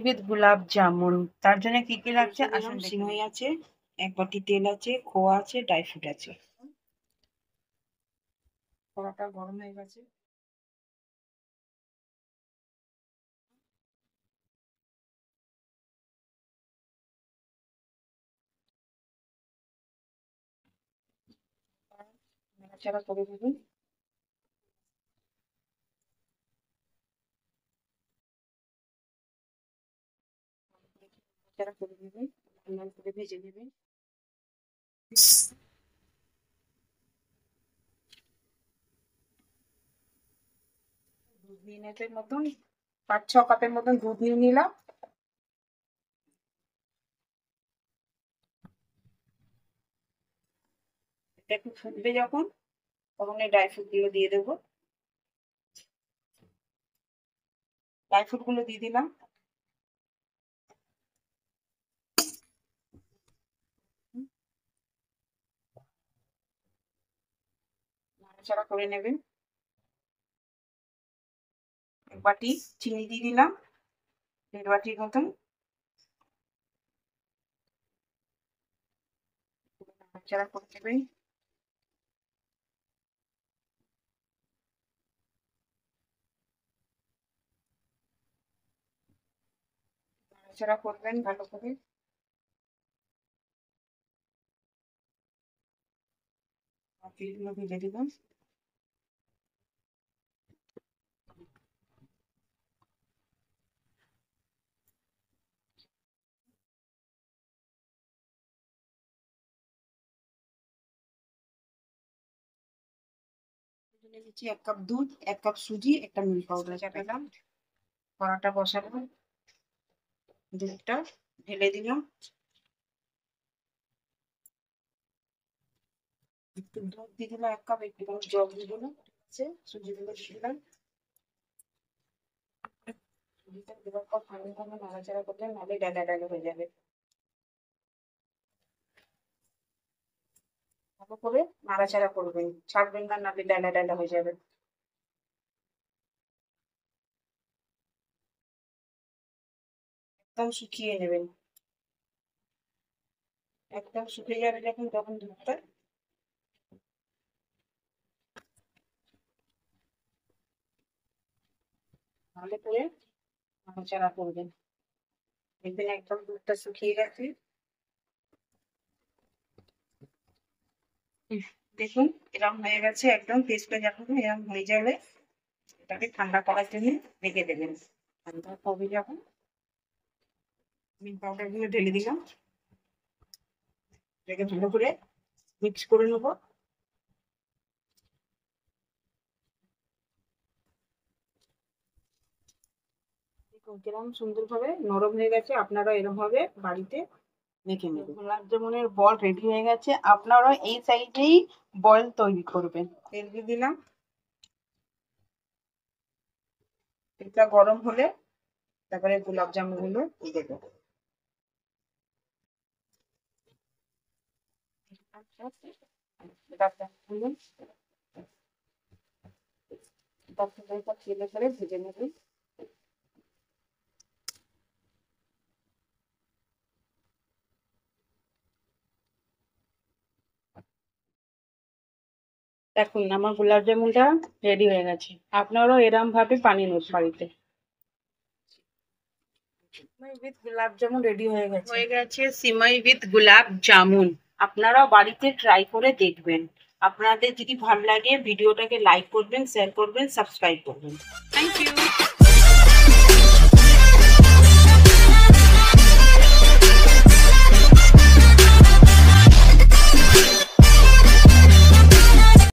With গোলাপ জামুন। তার জন্য কি কি লাগছে আসুন। সিমাই আছে, 1 বাটি তেল আছে, খোয়া আছে, ড্রাই ফ্রুট আছে। কড়াটা গরম হয়ে গেছে, নাড়াচাড়া করে দেবেন। নাড়াচাড়া করে দেবেন, লাল করে ভেজে নেবেন। 2 মিনিটের মতন 5-6 কাপের মতন দুধ নিয়ে নিলাম। এটা একটু ফুটবে যখন, তখন এই ড্রাই ফ্রুট গুলো দিয়ে দেবো। ড্রাই ফ্রুট গুলো দিয়ে দিলাম। নাড়াচাড়া করে নেবেন। 1 বাটি চিনি দিয়ে দিলাম, 1.5 বাটির মতন। নাড়াচাড়া করে নেবেন। নাড়াচাড়া করবেন ভালো করে। বাকিগুলো ভেজে দিলাম। নিয়েছি 1 কাপ দুধ, 1 কাপ সুজি, একটা মিল্ক পাউডার চাপালাম। কড়াটা বসাবো, দুধটা ঢেলে দিলাম। একটু দুধ দিয়ে দিলাম 1 কাপ, একটু জল দিয়ে দিলাম। ঠিক আছে, সুজিগুলো দিয়ে দিলাম। সুজিটা দেওয়ার পর ভালো নাড়াচাড়া করলে, নাহলে ডালা ডালা হয়ে যাবে। ভালো করে নাড়াচাড়া করবেন, ছাড়বেন না, নাহলে ডালা ডালা হয়ে যাবে। একদম শুকিয়ে নেবেন। একদম শুকিয়ে যাবে যখন, তখন দুধটা ভালো করে নাড়াচাড়া করবেন। দেখবেন একদম দুধটা শুকিয়ে গেছে। দেখুন এরকম হয়ে গেছে, একদম পেস্টটা যখন এরকম হয়ে যাবে, এটাকে ঠান্ডা করার জন্য রেখে দেবেন। ঠান্ডা হবে যখন, মিল্ক পাউডার গুলো ঢেলে দিলাম। এটাকে ভালো করে মিক্স করে নেবো। দেখুন কিরকম সুন্দরভাবে নরম হয়ে গেছে। আপনারা এরকম ভাবে বাড়িতে মেখে নেবেন। গোলাপ জামুনের বল রেডি হয়ে গেছে, আপনারা এই সাইজেই বল তৈরি করবেন। তেল দিয়ে দিলাম। তেলটা গরম হলে তারপরে গোলাপ জামুন গুলো দিয়ে দেবো। তেলে করে ভেজে নেবেন। দেখুন আমার গোলাপ জামুনটা রেডি হয়ে গেছে, আপনারাও এরম ভাবে বানিয়ে নেবেন বাড়িতে। সিমাই উইথ গোলাপ জামুন রেডি হয়ে গেছে সিমাই উইথ গোলাপ জামুন। আপনারাও বাড়িতে ট্রাই করে দেখবেন। আপনাদের যদি ভালো লাগে ভিডিওটাকে লাইক করবেন, শেয়ার করবেন, সাবস্ক্রাইব করবেন। Thank you.